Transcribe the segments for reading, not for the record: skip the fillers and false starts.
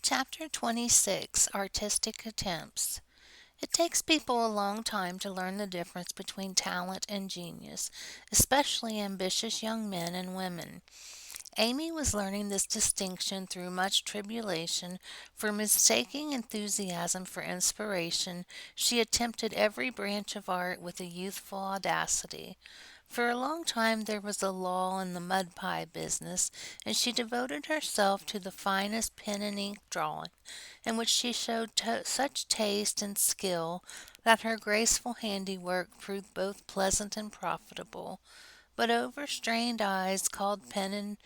Chapter 26, Artistic Attempts. It takes people a long time to learn the difference between talent and genius, especially ambitious young men and women. Amy was learning this distinction through much tribulation, for mistaking enthusiasm for inspiration, she attempted every branch of art with a youthful audacity. For a long time there was a lull in the mud pie business, and she devoted herself to the finest pen and ink drawing, in which she showed such taste and skill that her graceful handiwork proved both pleasant and profitable. But overstrained eyes caused pen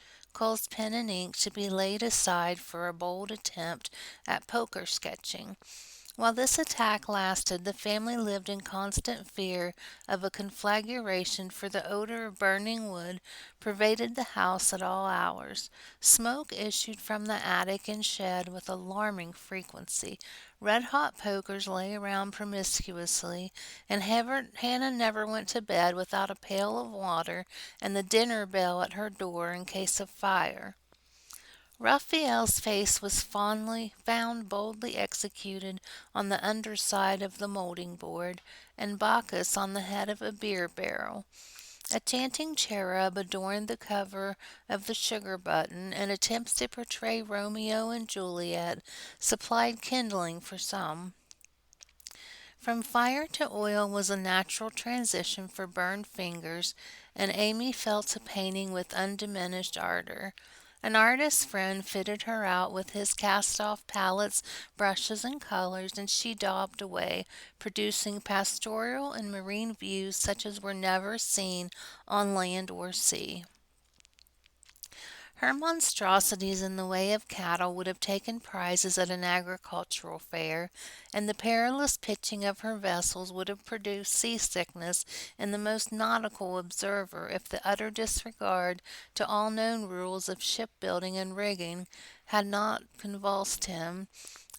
and ink to be laid aside for a bold attempt at poker sketching. While this attack lasted, the family lived in constant fear of a conflagration, for the odor of burning wood pervaded the house at all hours. Smoke issued from the attic and shed with alarming frequency. Red-hot pokers lay around promiscuously, and Hannah never went to bed without a pail of water and the dinner bell at her door in case of fire. Raphael's face was found boldly executed on the underside of the moulding board, and Bacchus on the head of a beer barrel. A chanting cherub adorned the cover of the sugar button, and attempts to portray Romeo and Juliet supplied kindling for some. From fire to oil was a natural transition for burned fingers, and Amy fell to painting with undiminished ardor. An artist friend fitted her out with his cast-off palettes, brushes, and colors, and she daubed away, producing pastoral and marine views such as were never seen on land or sea. Her monstrosities in the way of cattle would have taken prizes at an agricultural fair, and the perilous pitching of her vessels would have produced seasickness in the most nautical observer if the utter disregard to all known rules of shipbuilding and rigging had not convulsed him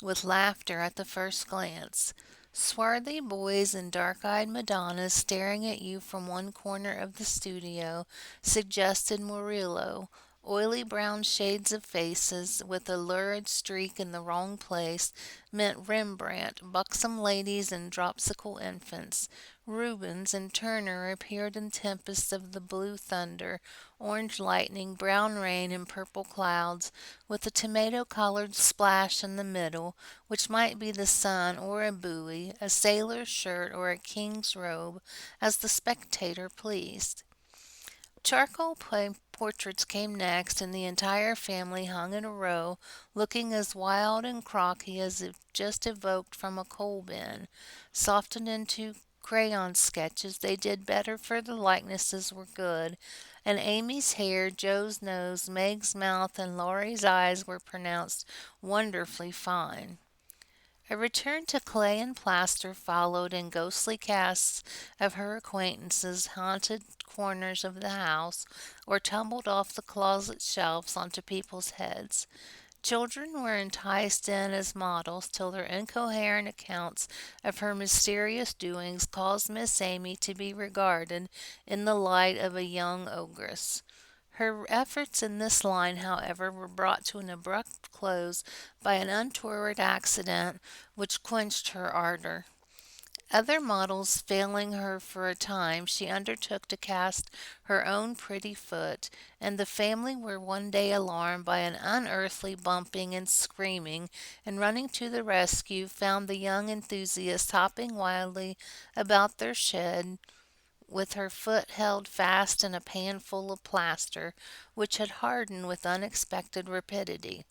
with laughter at the first glance. Swarthy boys and dark-eyed Madonnas staring at you from one corner of the studio suggested Murillo. Oily brown shades of faces, with a lurid streak in the wrong place, meant Rembrandt. Buxom ladies and dropsical infants. Rubens and Turner appeared in tempests of the blue thunder, orange lightning, brown rain, and purple clouds, with a tomato-colored splash in the middle, which might be the sun or a buoy, a sailor's shirt or a king's robe, as the spectator pleased. Charcoal portraits came next, and the entire family hung in a row, looking as wild and crocky as if just evoked from a coal bin. Softened into crayon sketches, they did better, for the likenesses were good, and Amy's hair, Joe's nose, Meg's mouth, and Laurie's eyes were pronounced wonderfully fine. A return to clay and plaster followed, and ghostly casts of her acquaintances haunted corners of the house, or tumbled off the closet shelves onto people's heads. Children were enticed in as models, till their incoherent accounts of her mysterious doings caused Miss Amy to be regarded in the light of a young ogress. Her efforts in this line, however, were brought to an abrupt close by an untoward accident which quenched her ardor. Other models failing her for a time, she undertook to cast her own pretty foot, and the family were one day alarmed by an unearthly bumping and screaming, and running to the rescue, found the young enthusiast hopping wildly about their shed, with her foot held fast in a pan full of plaster, which had hardened with unexpected rapidity.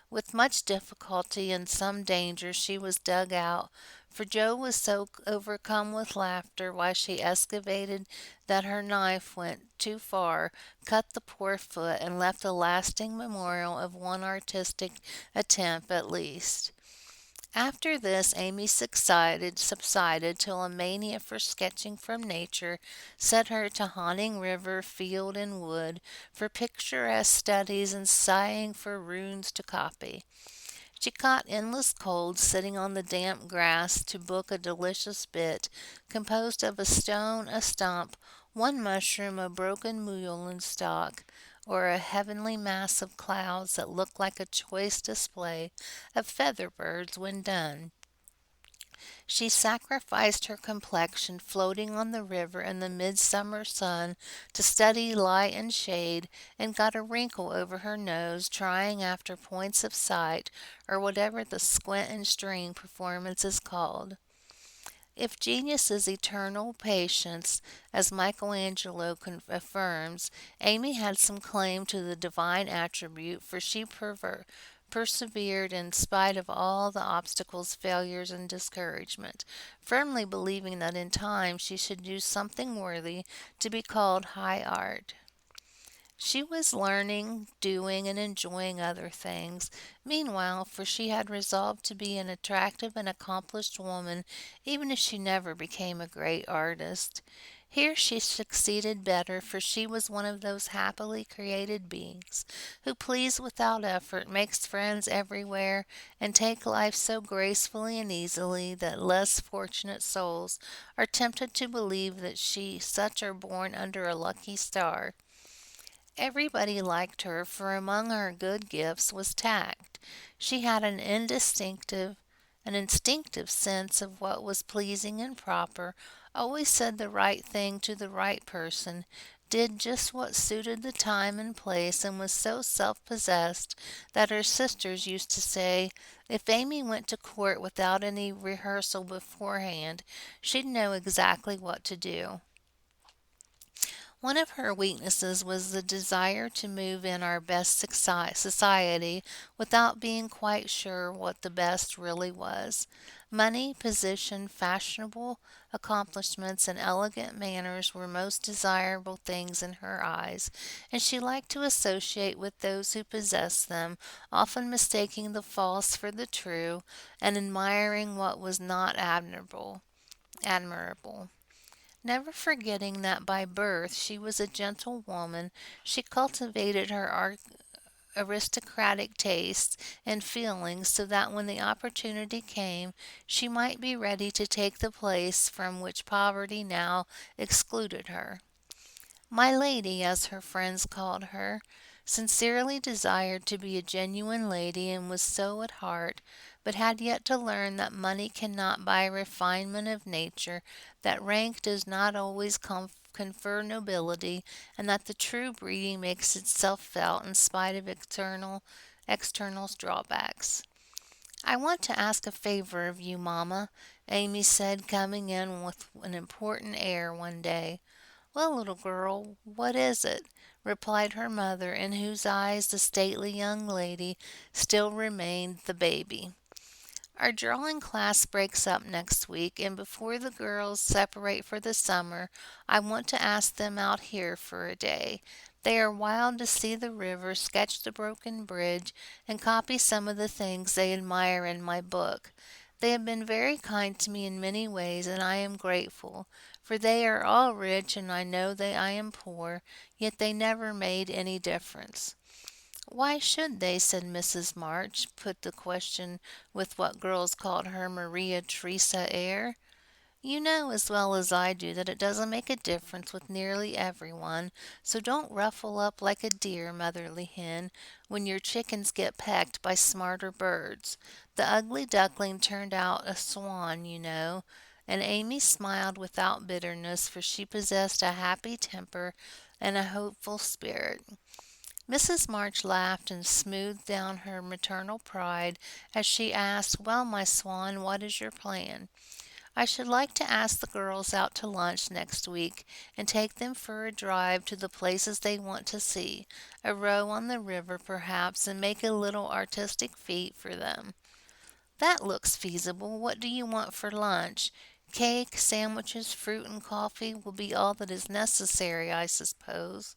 With much difficulty and some danger she was dug out, for Joe was so overcome with laughter while she excavated that her knife went too far, cut the poor foot, and left a lasting memorial of one artistic attempt at least. After this Amy subsided till a mania for sketching from nature set her to haunting river, field, and wood for picturesque studies and sighing for runes to copy. She caught endless colds sitting on the damp grass to book a delicious bit, composed of a stone, a stump, one mushroom, a broken mullein stalk, or a heavenly mass of clouds that looked like a choice display of feather birds when done. She sacrificed her complexion floating on the river in the midsummer sun to study light and shade, and got a wrinkle over her nose trying after points of sight, or whatever the squint and strain performance is called. If genius is eternal patience, as Michelangelo affirms, Amy had some claim to the divine attribute, for she persevered in spite of all the obstacles, failures, and discouragement, firmly believing that in time she should do something worthy to be called high art. She was learning, doing, and enjoying other things, meanwhile, for she had resolved to be an attractive and accomplished woman, even if she never became a great artist. Here she succeeded better, for she was one of those happily created beings who please without effort, makes friends everywhere, and take life so gracefully and easily that less fortunate souls are tempted to believe that such are born under a lucky star. Everybody liked her, for among her good gifts was tact. She had an instinctive sense of what was pleasing and proper, always said the right thing to the right person, did just what suited the time and place, and was so self-possessed that her sisters used to say if Amy went to court without any rehearsal beforehand, she'd know exactly what to do. One of her weaknesses was the desire to move in our best society without being quite sure what the best really was. Money, position, fashionable accomplishments, and elegant manners were most desirable things in her eyes, and she liked to associate with those who possessed them, often mistaking the false for the true, and admiring what was not admirable. Never forgetting that by birth she was a gentlewoman, she cultivated her aristocratic tastes and feelings so that when the opportunity came she might be ready to take the place from which poverty now excluded her. My lady, as her friends called her, sincerely desired to be a genuine lady and was so at heart, but had yet to learn that money cannot buy refinement of nature, that rank does not always confer nobility, and that the true breeding makes itself felt in spite of external drawbacks. "I want to ask a favor of you, mamma," Amy said, coming in with an important air one day. "Well, little girl, what is it?" replied her mother, in whose eyes the stately young lady still remained the baby. "Our drawing class breaks up next week, and before the girls separate for the summer, I want to ask them out here for a day. They are wild to see the river, sketch the broken bridge, and copy some of the things they admire in my book. They have been very kind to me in many ways, and I am grateful, for they are all rich, and I know that I am poor, yet they never made any difference." "Why should they?" said Mrs. March, put the question with what girls called her Maria Theresa air. "You know as well as I do that it doesn't make a difference with nearly everyone, so don't ruffle up like a dear motherly hen when your chickens get pecked by smarter birds. The ugly duckling turned out a swan, you know." And Amy smiled without bitterness, for she possessed a happy temper and a hopeful spirit. Mrs. March laughed and smoothed down her maternal pride as she asked, "Well, my swan, what is your plan?" "I should like to ask the girls out to lunch next week, and take them for a drive to the places they want to see, a row on the river perhaps, and make a little artistic feat for them." "That looks feasible. What do you want for lunch? Cake, sandwiches, fruit, and coffee will be all that is necessary, I suppose."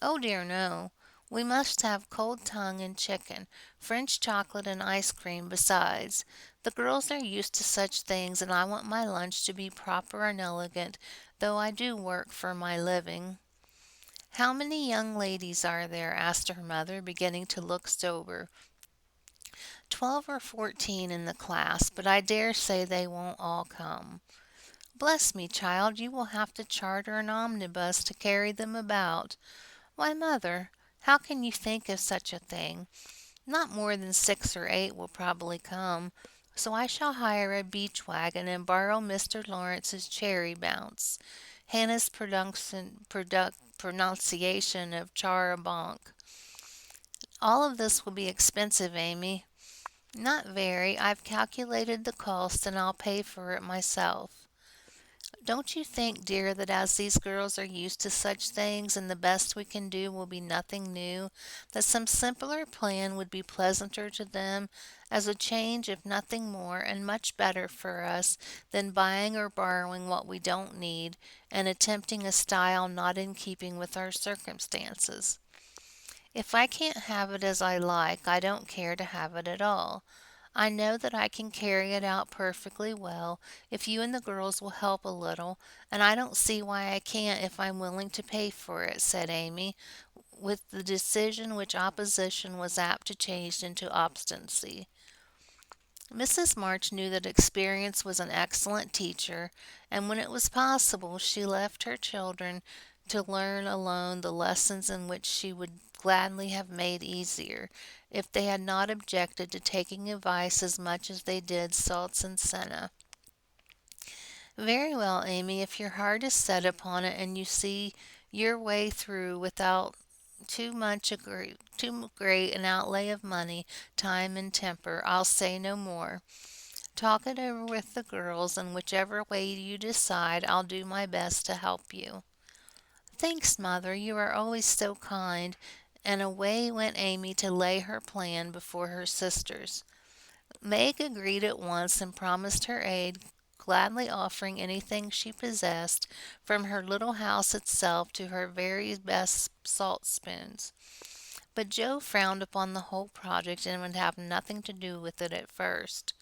"Oh dear, no. We must have cold tongue and chicken, French chocolate and ice cream besides. The girls are used to such things, and I want my lunch to be proper and elegant, though I do work for my living." "How many young ladies are there?" asked her mother, beginning to look sober. "12 or 14 in the class, but I dare say they won't all come." "Bless me, child, you will have to charter an omnibus to carry them about." "Why, mother, How can you think of such a thing? Not more than 6 or 8 will probably come, so I shall hire a beach wagon and borrow Mr. Lawrence's cherry bounce, Hannah's pronunciation of char a banc. All of this will be expensive, Amy. Not very. I've calculated the cost and I'll pay for it myself. Don't you think, dear, that as these girls are used to such things and the best we can do will be nothing new, that some simpler plan would be pleasanter to them as a change if nothing more and much better for us than buying or borrowing what we don't need and attempting a style not in keeping with our circumstances? If I can't have it as I like, I don't care to have it at all. I know that I can carry it out perfectly well if you and the girls will help a little, and I don't see why I can't if I'm willing to pay for it," said Amy, with the decision which opposition was apt to change into obstinacy. Mrs. March knew that experience was an excellent teacher, and when it was possible she left her children to learn alone the lessons in which she would gladly have made easier, if they had not objected to taking advice as much as they did salts and senna. "Very well, Amy, if your heart is set upon it and you see your way through without too great an outlay of money, time, and temper, I'll say no more. Talk it over with the girls, and whichever way you decide, I'll do my best to help you." "Thanks, mother, you are always so kind," and away went Amy to lay her plan before her sisters. Meg agreed at once and promised her aid, gladly offering anything she possessed, from her little house itself to her very best salt spoons. But Joe frowned upon the whole project and would have nothing to do with it at first.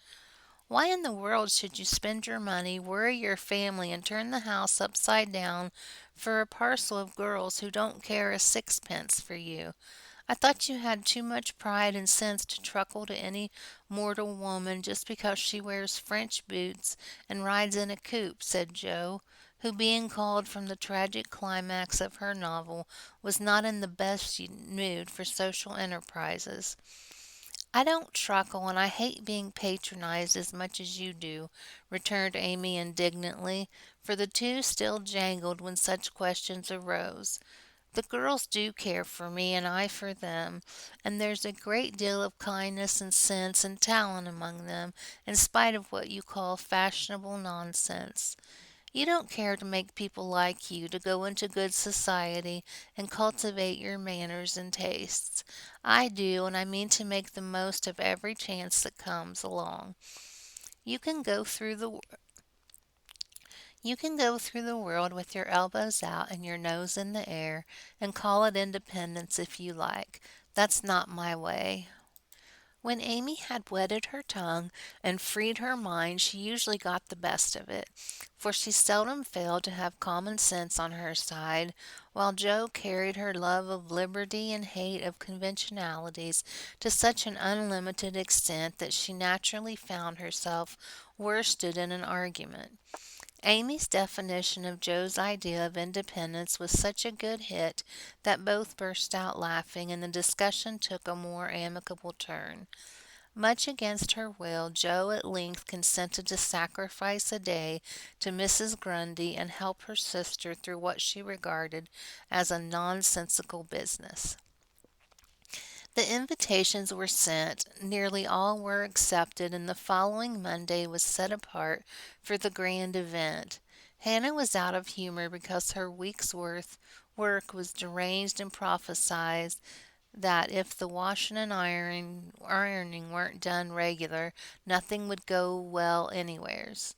"Why in the world should you spend your money, worry your family, and turn the house upside down for a parcel of girls who don't care a sixpence for you? I thought you had too much pride and sense to truckle to any mortal woman just because she wears French boots and rides in a coupe," said Joe, who, being called from the tragic climax of her novel, was not in the best mood for social enterprises. "I don't truckle, and I hate being patronized as much as you do," returned Amy indignantly, for the two still jangled when such questions arose. "The girls do care for me, and I for them, and there's a great deal of kindness and sense and talent among them, in spite of what you call fashionable nonsense. You don't care to make people like you, to go into good society and cultivate your manners and tastes. I do, and I mean to make the most of every chance that comes along. You can go through the you can go through the world with your elbows out and your nose in the air, and call it independence if you like. That's not my way." When Amy had wetted her tongue and freed her mind, she usually got the best of it, for she seldom failed to have common sense on her side, while Joe carried her love of liberty and hate of conventionalities to such an unlimited extent that she naturally found herself worsted in an argument. Amy's definition of Joe's idea of independence was such a good hit that both burst out laughing, and the discussion took a more amicable turn. Much against her will, Joe at length consented to sacrifice a day to Mrs. Grundy and help her sister through what she regarded as a nonsensical business. The invitations were sent, nearly all were accepted, and the following Monday was set apart for the grand event. Hannah was out of humor because her week's work was deranged and prophesied that if the washing and ironing weren't done regular, nothing would go well anywheres.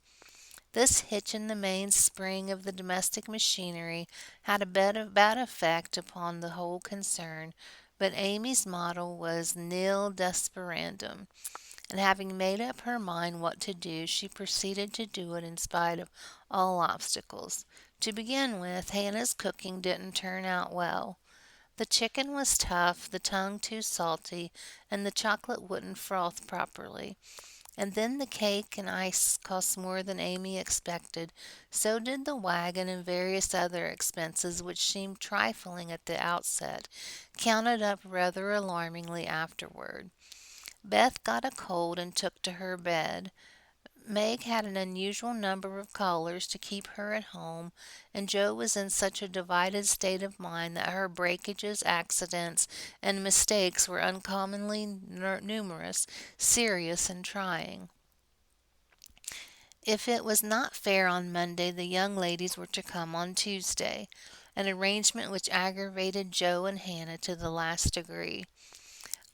This hitch in the mainspring of the domestic machinery had a bad effect upon the whole concern, but Amy's motto was nil desperandum, and having made up her mind what to do, she proceeded to do it in spite of all obstacles. To begin with, Hannah's cooking didn't turn out well. The chicken was tough, the tongue too salty, and the chocolate wouldn't froth properly. And then the cake and ice cost more than Amy expected. So did the wagon and various other expenses which seemed trifling at the outset, counted up rather alarmingly afterward. Beth got a cold and took to her bed. Meg had an unusual number of callers to keep her at home, and Jo was in such a divided state of mind that her breakages, accidents, and mistakes were uncommonly numerous, serious, and trying. If it was not fair on Monday, the young ladies were to come on Tuesday, an arrangement which aggravated Jo and Hannah to the last degree.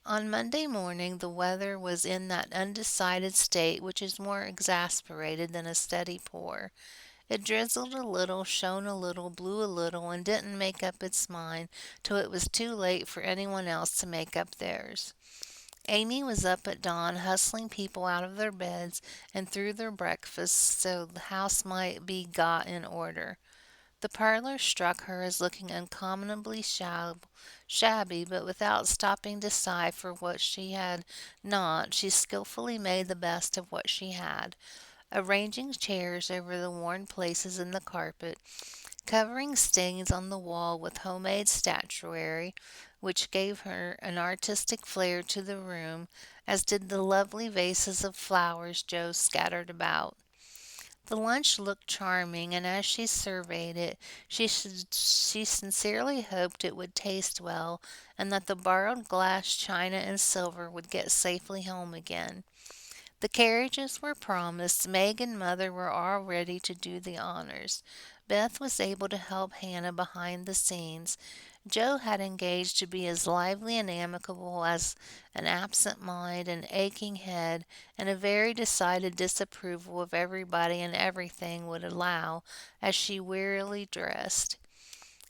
On Monday morning the weather was in that undecided state which is more exasperated than a steady pour. It drizzled a little, shone a little, blew a little, and didn't make up its mind till it was too late for anyone else to make up theirs. Amy was up at dawn, hustling people out of their beds and through their breakfasts so the house might be got in order. The parlor struck her as looking uncommonably shabby, but without stopping to sigh for what she had not, she skilfully made the best of what she had, arranging chairs over the worn places in the carpet, covering stains on the wall with homemade statuary, which gave her an artistic flair to the room, as did the lovely vases of flowers Jo scattered about. The lunch looked charming, and as she surveyed it, she sincerely hoped it would taste well, and that the borrowed glass, china, and silver would get safely home again. The carriages were promised. Meg and Mother were all ready to do the honors. Beth was able to help Hannah behind the scenes. Jo had engaged to be as lively and amicable as an absent mind, an aching head, and a very decided disapproval of everybody and everything would allow, as she wearily dressed.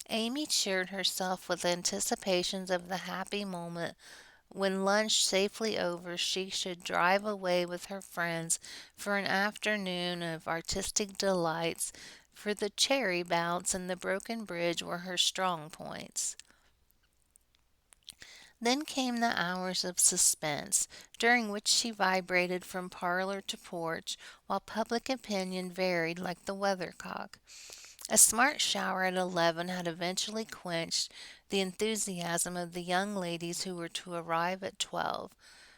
Amy cheered herself with anticipations of the happy moment when lunch safely over she should drive away with her friends for an afternoon of artistic delights, for the cherry bounce and the broken bridge were her strong points. Then came the hours of suspense, during which she vibrated from parlor to porch, while public opinion varied like the weathercock. A smart shower at 11 had eventually quenched the enthusiasm of the young ladies who were to arrive at 12,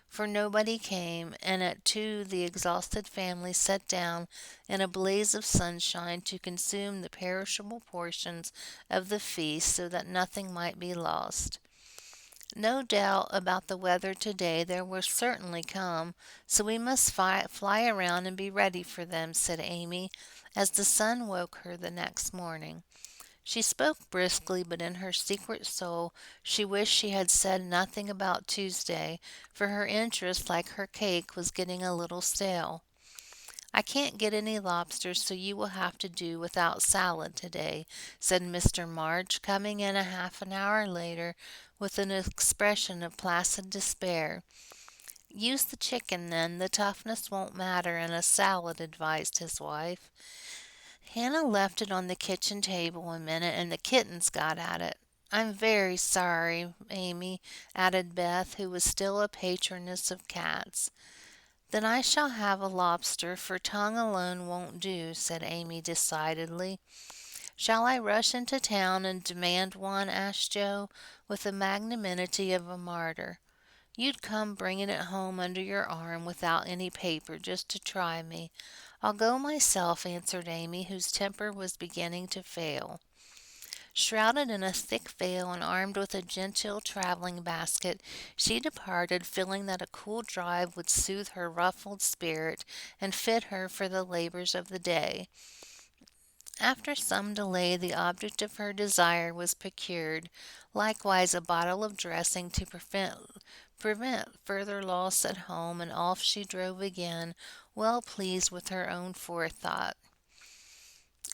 for nobody came, and at 2 the exhausted family sat down in a blaze of sunshine to consume the perishable portions of the feast so that nothing might be lost. No doubt about the weather today there will certainly come, so we must fly around and be ready for them, said Amy, as the sun woke her the next morning. She spoke briskly, but in her secret soul she wished she had said nothing about Tuesday, for her interest, like her cake, was getting a little stale. I can't get any lobsters, so you will have to do without salad today, said Mr. March, coming in a half an hour later with an expression of placid despair. Use the chicken, then. The toughness won't matter in a salad, advised his wife. Hannah left it on the kitchen table a minute, and the kittens got at it. I'm very sorry, Amy, added Beth, who was still a patroness of cats. Then I shall have a lobster, for tongue alone won't do, said Amy decidedly. Shall I rush into town and demand one? Asked Jo, with the magnanimity of a martyr. You'd come bringing it home under your arm without any paper, just to try me. I'll go myself, answered Amy, whose temper was beginning to fail. Shrouded in a thick veil and armed with a genteel traveling basket, she departed, feeling that a cool drive would soothe her ruffled spirit and fit her for the labors of the day. After some delay, the object of her desire was procured, likewise a bottle of dressing to prevent further loss at home, and off she drove again, well pleased with her own forethought.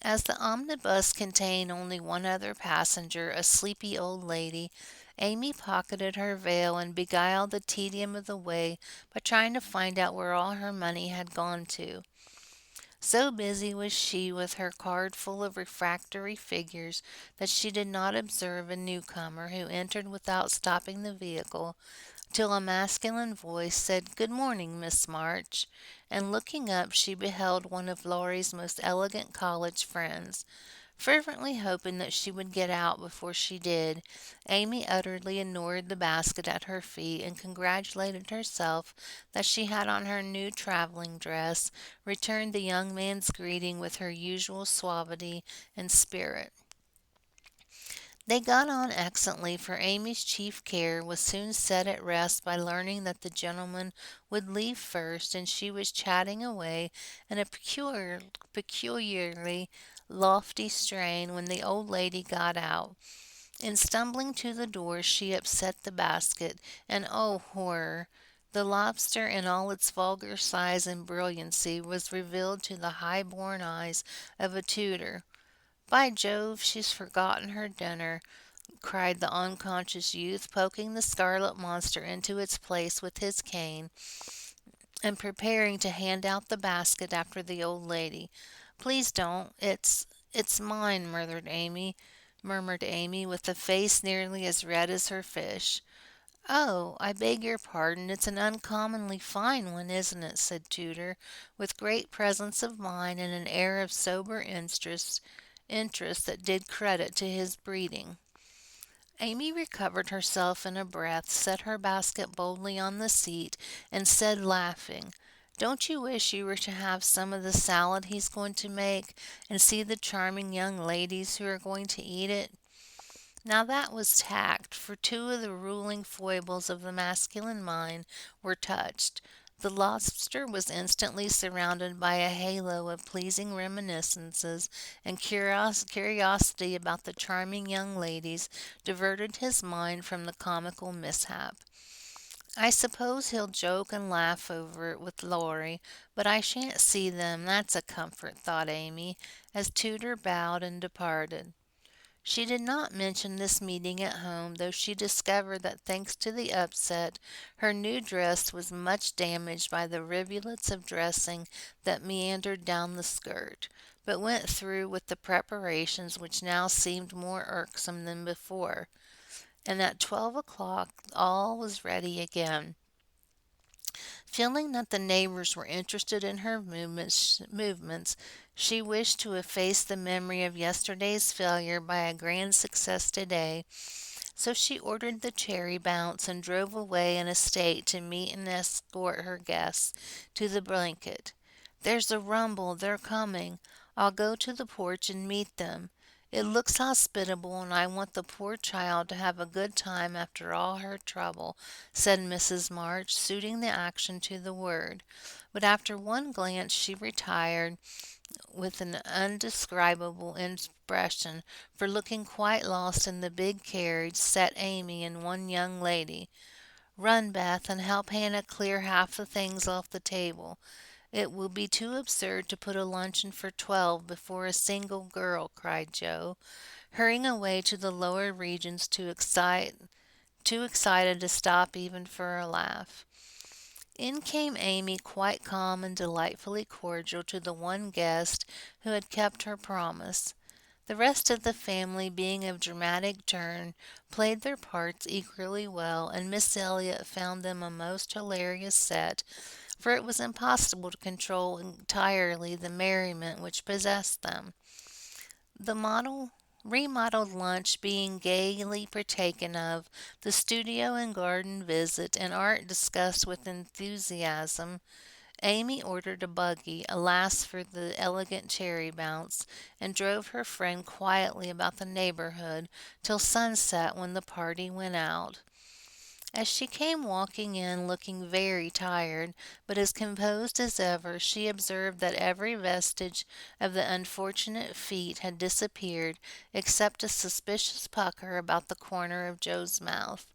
As the omnibus contained only one other passenger, a sleepy old lady, Amy pocketed her veil and beguiled the tedium of the way by trying to find out where all her money had gone to. So busy was she with her card full of refractory figures that she did not observe a newcomer who entered without stopping the vehicle till a masculine voice said, "Good morning, Miss March," and looking up she beheld one of Laurie's most elegant college friends. Fervently hoping that she would get out before she did, Amy utterly ignored the basket at her feet and congratulated herself that she had on her new traveling dress, returned the young man's greeting with her usual suavity and spirit. They got on excellently, for Amy's chief care was soon set at rest by learning that the gentleman would leave first, and she was chatting away in a peculiarly lofty strain when the old lady got out. In stumbling to the door she upset the basket, and oh horror! The lobster in all its vulgar size and brilliancy was revealed to the high-born eyes of a tutor. "By Jove, she's forgotten her dinner!" cried the unconscious youth, poking the scarlet monster into its place with his cane, and preparing to hand out the basket after the old lady. "Please don't. It's mine," murmured Amy, with a face nearly as red as her fish. "Oh, I beg your pardon. It's an uncommonly fine one, isn't it?" said Tutor, with great presence of mind and an air of sober interest that did credit to his breeding. Amy recovered herself in a breath, set her basket boldly on the seat, and said, laughing, "Don't you wish you were to have some of the salad he's going to make, and see the charming young ladies who are going to eat it?" Now that was tact, for two of the ruling foibles of the masculine mind were touched. The lobster was instantly surrounded by a halo of pleasing reminiscences, and curiosity about the charming young ladies diverted his mind from the comical mishap. "I suppose he'll joke and laugh over it with Laurie, but I shan't see them, that's a comfort," thought Amy, as Tudor bowed and departed. She did not mention this meeting at home, though she discovered that thanks to the upset, her new dress was much damaged by the rivulets of dressing that meandered down the skirt, but went through with the preparations which now seemed more irksome than before, and at 12 o'clock all was ready again. Feeling that the neighbors were interested in her movements, she wished to efface the memory of yesterday's failure by a grand success today, so she ordered the cherry bounce and drove away in a state to meet and escort her guests to the blanket. "There's a rumble, they're coming. I'll go to the porch and meet them. It looks hospitable, and I want the poor child to have a good time after all her trouble," said Mrs. March, suiting the action to the word. But after one glance she retired with an undescribable expression, for looking quite lost in the big carriage sat Amy and one young lady. "Run, Beth, and help Hannah clear half the things off the table. It will be too absurd to put a luncheon for 12 before a single girl," cried Joe, hurrying away to the lower regions too excited to stop even for a laugh. In came Amy, quite calm and delightfully cordial to the one guest who had kept her promise. The rest of the family, being of dramatic turn, played their parts equally well, and Miss Elliot found them a most hilarious set, for it was impossible to control entirely the merriment which possessed them. The remodeled lunch being gaily partaken of, the studio and garden visit and art discussed with enthusiasm, Amy ordered a buggy, alas for the elegant cherry bounce, and drove her friend quietly about the neighborhood till sunset, when the party went out. As she came walking in, looking very tired, but as composed as ever, she observed that every vestige of the unfortunate feat had disappeared, except a suspicious pucker about the corner of Joe's mouth.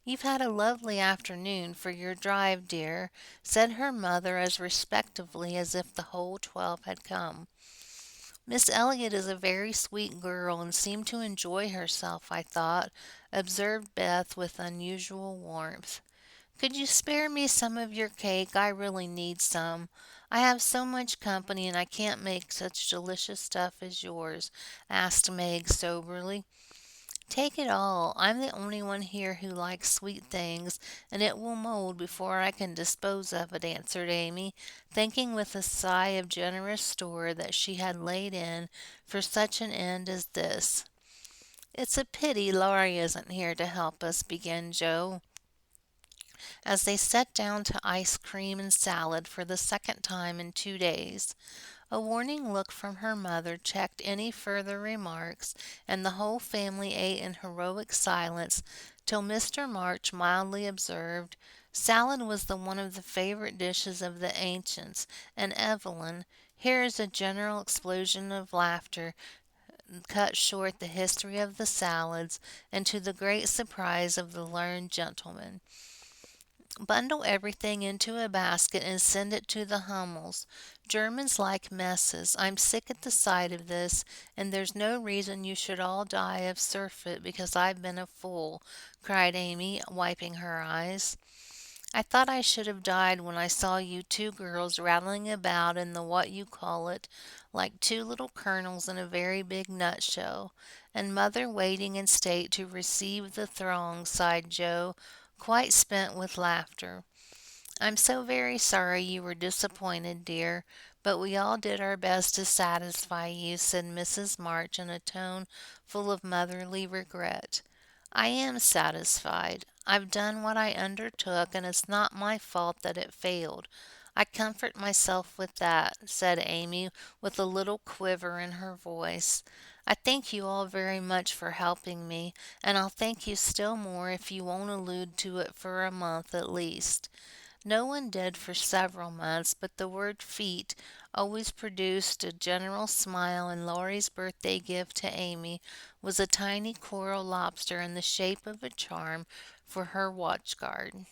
"You've had a lovely afternoon for your drive, dear," said her mother as respectfully as if the whole 12 had come. "Miss Elliot is a very sweet girl, and seemed to enjoy herself, I thought," observed Beth with unusual warmth. "Could you spare me some of your cake? I really need some. I have so much company, and I can't make such delicious stuff as yours," asked Meg soberly. Take it all. I'm the only one here who likes sweet things, and it will mold before I can dispose of it," answered Amy, thinking with a sigh of generous store that she had laid in for such an end as this. "It's a pity Laurie isn't here to help us," began Joe, as they sat down to ice cream and salad for the second time in 2 days. A warning look from her mother checked any further remarks, and the whole family ate in heroic silence till Mr. March mildly observed, "Salad was the one of the favorite dishes of the ancients, and Evelyn—" Here a general explosion of laughter cut short the history of the salads, and to the great surprise of the learned gentleman. "Bundle everything into a basket and send it to the Hummels. Germans like messes. I'm sick at the sight of this, and there's no reason you should all die of surfeit because I've been a fool," cried Amy, wiping her eyes. "I thought I should have died when I saw you two girls rattling about in the what you call it, like two little kernels in a very big nutshell, and mother waiting in state to receive the throng," sighed Joe, quite spent with laughter. "I'm so very sorry you were disappointed, dear, but we all did our best to satisfy you," said Mrs. March in a tone full of motherly regret. "I am satisfied. I've done what I undertook, and it's not my fault that it failed. I comfort myself with that," said Amy, with a little quiver in her voice. "I thank you all very much for helping me, and I'll thank you still more if you won't allude to it for a month at least." No one did for several months, but the word "feet" always produced a general smile, and Laurie's birthday gift to Amy was a tiny coral lobster in the shape of a charm for her watch guard.